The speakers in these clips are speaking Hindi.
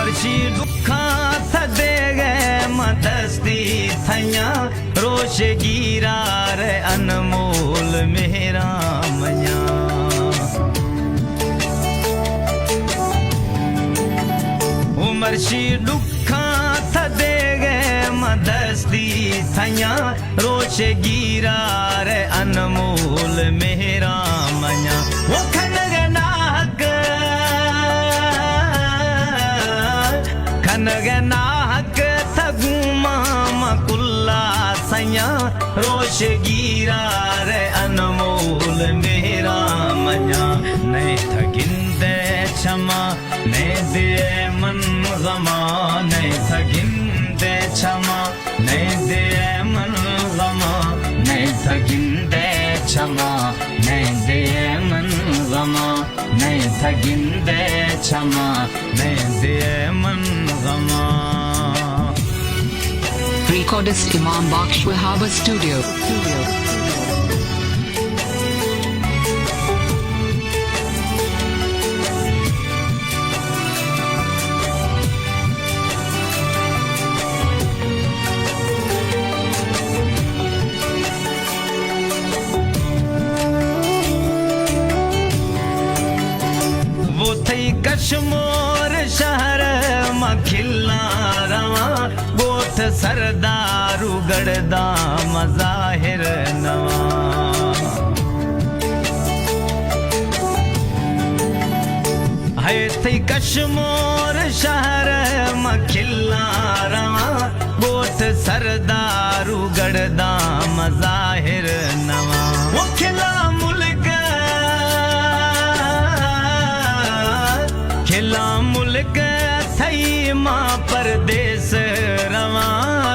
उमरशी दुखा थदे गए मदस्ती थैया रोश गिरा रे अनमोल मेरा मया उमरशी दुखा थदे गए मदस्ती थैया रोश गिरा रे अनमोल मेरा मया वो खनगनाक थगुमा मकुल्ला सैया रोश गिरा रे अनमोल मेरा मया नहीं थगिंदे क्षमा नहीं दे मन गमा नहीं थगिंदे क्षमा नहीं दे मन गमा नहीं थगिंदे क्षमा नहीं दे मन गमा नहीं थगिंदे क्षमा नहीं दे मन गमा। Recordist Imam Baksh Wahaba Studio. वो थई कश्मीर शहर मखिला रवा गोठ सरदारू गड़दा मज़ाहिर नवा है थई कश्मीर शहर मखिला रवा गोठ सरदारू गड़दा मज़ाहिर नवा वो खिला मुल्क थई मां परदेस रवा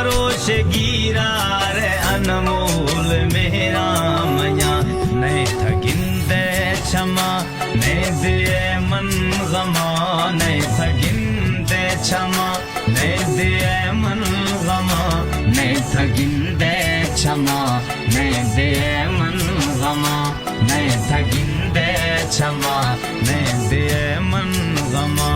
रोश गिरा रे अनमोल मेरा मया नहीं थगिंदे क्षमा नहीं दे मन गमा नहीं थगिंदे क्षमा नहीं दे मन गमा नहीं थगिंदे क्षमा नहीं दे मन गमा नहीं थगिंदे क्षमा नहीं दे मन गमा।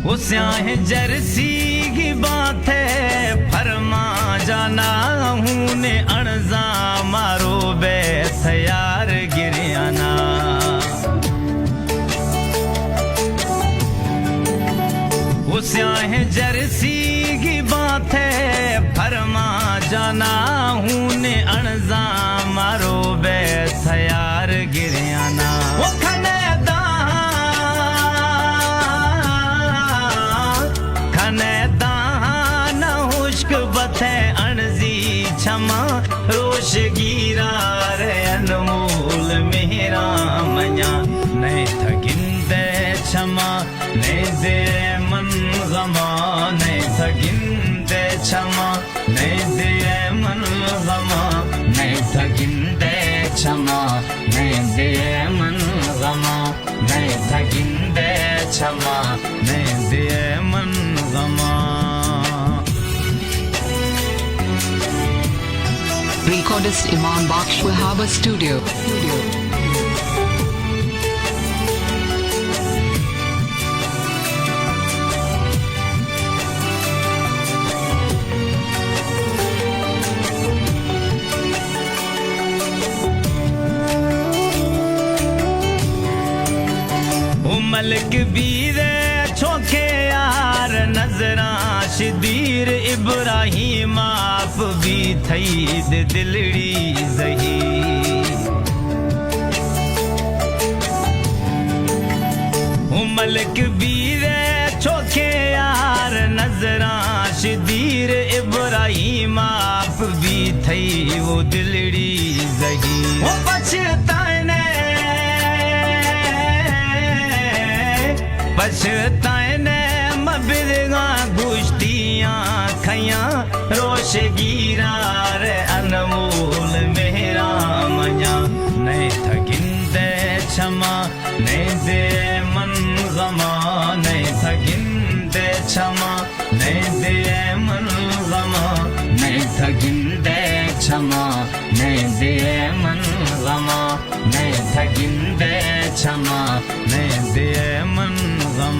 वो स्याह जर्सी की बात है फरमा जाना हूँ ने अणजा मारो बैस यार गिरियाना वो स्याह जर्सी की बात है फरमा जाना हूँ ने अणजा मारो बैस यार गिरियाना वो क्षमा रोश गिरा रे अनमोल मेरा मया नहीं थगिंदे क्षमा नहीं दे मन गमा नहीं थगिंदे क्षमा नहीं दे मन गमा नहीं थगिंदे क्षमा नहीं दे मन गमा नहीं थगिंदे क्षमा नहीं दे मन गमा। Recordist Imam Baksh Wahaba Studio. Malak बीर छोके यार नजरा शिदीर इब्राहिम आप भी थई दिलड़ी जही मलक बीर छोके यार नजरा शिदीर इब्राहिम आप भी थई वो दिलड़ी जही वो पछताने पछताने मबिरगा गुश्तियाँ खैया रोश गिरा रे अनमोल मेरा मया नहीं थगिंदे क्षमा नहीं दे मन गमा नहीं थगिंदे क्षमा नहीं दे मन गमा नहीं थगिंदे क्षमा नहीं दे मन गमा नहीं थगिंदे क्षमा नहीं दे मन गमा